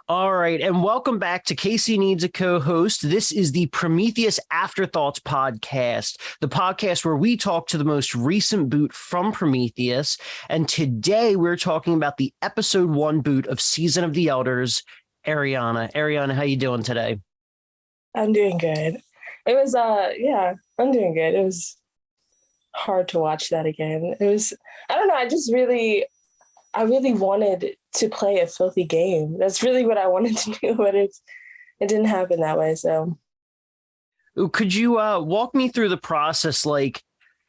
All right, and welcome back to Casey Needs a Co-host. This is the Prometheus Afterthoughts podcast, the podcast where we talk to the most recent boot from Prometheus. And today we're talking about the episode 1 boot of Season of the Elders, Ariana. Ariana, how you doing today? I'm doing good. It was I'm doing good. It was hard to watch that again. I don't know, I really wanted to play a filthy game. That's really what I wanted to do, but it didn't happen that way. So, Could you walk me through the process? Like,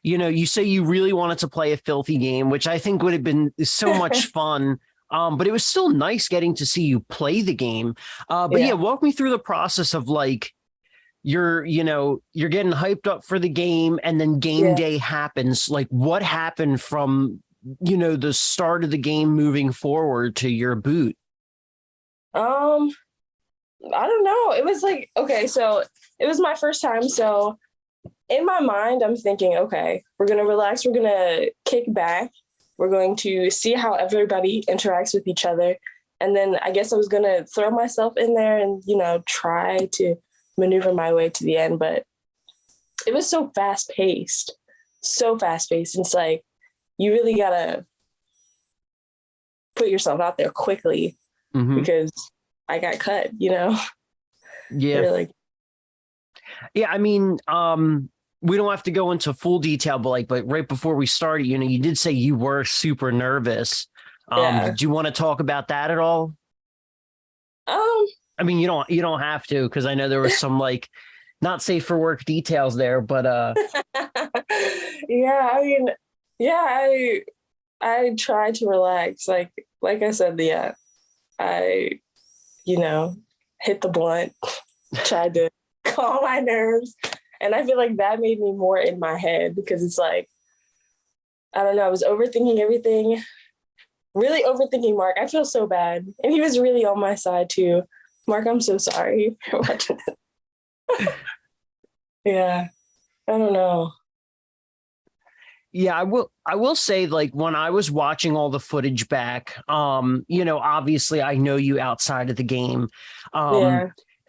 you say you really wanted to play a filthy game, which I think would have been so much fun. But it was still nice getting to see you play the game. But yeah, walk me through the process of like you're getting hyped up for the game, and then game day happens. Like, what happened from the start of the game moving forward to your boot? I don't know. It was like, okay, so it was my first time. So in my mind, I'm thinking, okay, we're going to relax. We're going to kick back. We're going to see how everybody interacts with each other. And then I guess I was going to throw myself in there and, try to maneuver my way to the end. But it was so fast paced. It's like, you really got to put yourself out there quickly because I got cut, Yeah. Really. Yeah. I mean, we don't have to go into full detail, but right before we started, you did say you were super nervous. Did you want to talk about that at all? I mean, you don't have to, because I know there was some not safe for work details there, but yeah, I mean, yeah, I tried to relax. Like I said, I, hit the blunt, tried to calm my nerves. And I feel like that made me more in my head, because it's like, I don't know, I was overthinking everything, really overthinking Mark. I feel so bad. And he was really on my side too. Mark, I'm so sorry for watching it. Yeah, I don't know. Yeah, I will say, like, when I was watching all the footage back, obviously I know you outside of the game.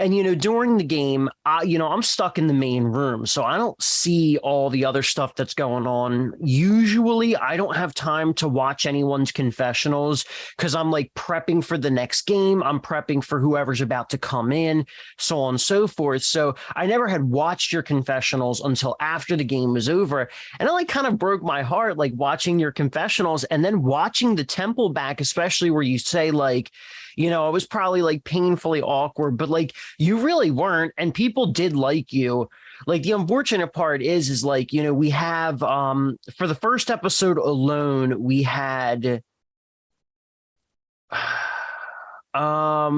And, during the game, I'm stuck in the main room, so I don't see all the other stuff that's going on. Usually I don't have time to watch anyone's confessionals because I'm like prepping for the next game. I'm prepping for whoever's about to come in, so on and so forth. So I never had watched your confessionals until after the game was over. And it kind of broke my heart, watching your confessionals and then watching the temple back, especially where you say it was probably painfully awkward, but you really weren't. And people did like you. The unfortunate part is we have, for the first episode alone, we had, I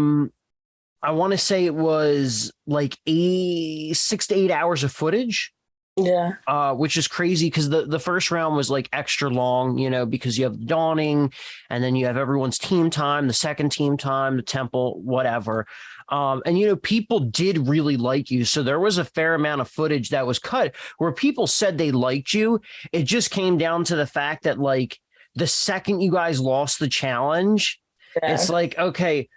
want to say it was 6 to 8 hours of footage. Yeah. Which is crazy because the first round was extra long, because you have the dawning and then you have everyone's team time, the second team time, the temple, whatever. And people did really like you. So there was a fair amount of footage that was cut where people said they liked you. It just came down to the fact that the second you guys lost the challenge, it's okay,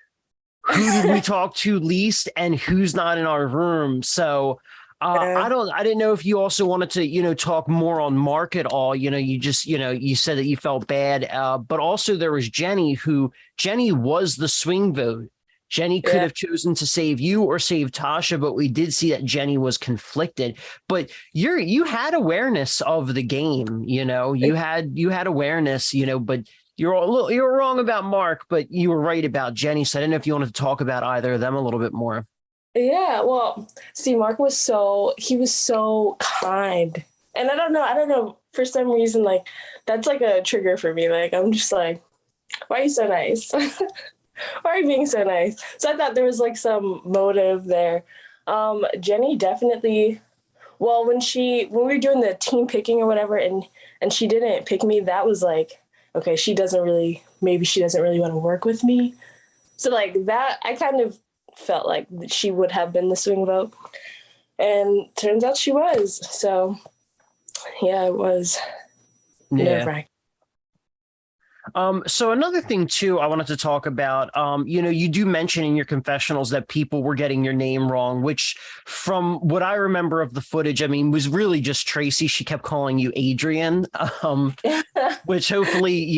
who did we talk to least and who's not in our room? So I didn't know if you also wanted to, talk more on Mark at all. You just, you said that you felt bad, but also there was Jenny was the swing vote. Jenny could have chosen to save you or save Tasha, but we did see that Jenny was conflicted. But you had awareness of the game, you had awareness, but you're wrong about Mark, but you were right about Jenny. So I didn't know if you wanted to talk about either of them a little bit more. Yeah, well, see, Mark was so kind. And I don't know, for some reason, that's a trigger for me. I'm just why are you so nice? Why are you being so nice? So I thought there was some motive there. Jenny definitely, well, when we were doing the team picking or whatever, and she didn't pick me, that was okay, maybe she doesn't really want to work with me. So that, I kind of felt like she would have been the swing vote, and turns out she was. So yeah, it was nerve-wracking. So another thing too, I wanted to talk about, you do mention in your confessionals that people were getting your name wrong, which from what I remember of the footage, I mean, was really just Tracy. She kept calling you Adrian, which hopefully,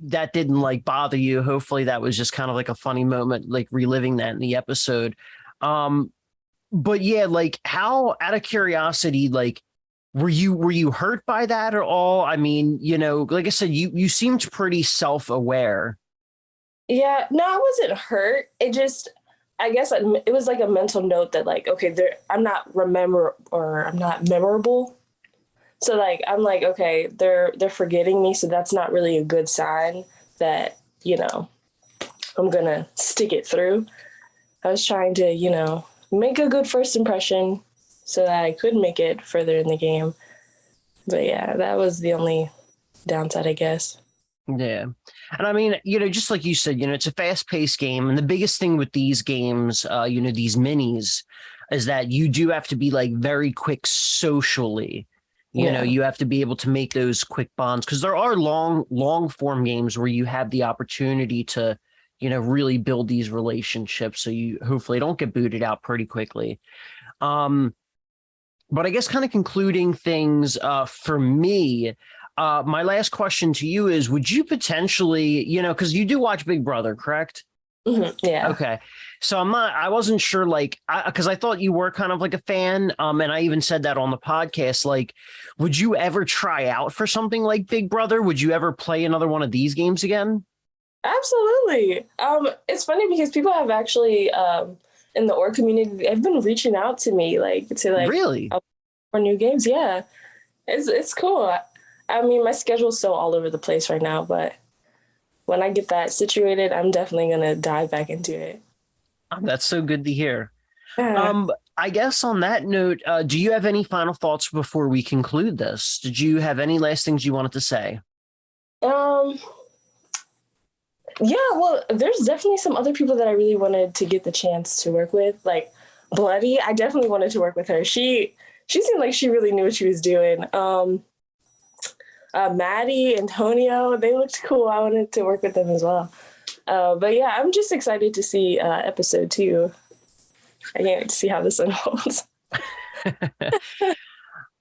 that didn't like bother you. Hopefully that was just kind of like a funny moment, like reliving that in the episode. But yeah, like how, out of curiosity, like, were you hurt by that at all? I mean, like I said, you seemed pretty self-aware. Yeah, no, I wasn't hurt. It just, I guess it was like a mental note that like, okay, I'm not I'm not memorable. So like, I'm like, okay, they're forgetting me. So that's not really a good sign that, I'm going to stick it through. I was trying to, make a good first impression so that I could make it further in the game. But yeah, that was the only downside, I guess. Yeah. And I mean, just like you said, it's a fast-paced game. And the biggest thing with these games, these minis, is that you do have to be like very quick socially. You have to be able to make those quick bonds, because there are long form games where you have the opportunity to, really build these relationships. So you hopefully don't get booted out pretty quickly. But I guess kind of concluding things for me, my last question to you is, would you potentially, because you do watch Big Brother, correct? Mm-hmm, yeah. Okay. So I wasn't sure, like, because I thought you were kind of like a fan. And I even said that on the podcast, like, would you ever try out for something like Big Brother? Would you ever play another one of these games again? Absolutely. It's funny because people have actually, in the org community, they've been reaching out to me, Really? for new games. Yeah, it's cool. I mean, my schedule's so all over the place right now, but when I get that situated, I'm definitely gonna dive back into it. That's so good to hear. Yeah. I guess on that note, do you have any final thoughts before we conclude this? Did you have any last things you wanted to say? Yeah, well, there's definitely some other people that I really wanted to get the chance to work with, like Bloody. I definitely wanted to work with her. She seemed like she really knew what she was doing. Maddie, Antonio, they looked cool. I wanted to work with them as well. But yeah, I'm just excited to see episode 2. I can't wait to see how this unfolds.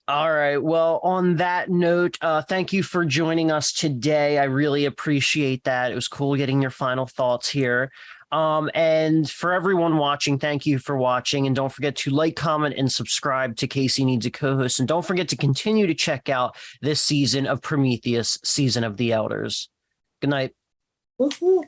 All right. Well, on that note, thank you for joining us today. I really appreciate that. It was cool getting your final thoughts here. And for everyone watching, thank you for watching. And don't forget to like, comment, and subscribe to Casey Needs a Co-host. And don't forget to continue to check out this season of Prometheus, Season of the Elders. Good night. Woo-hoo.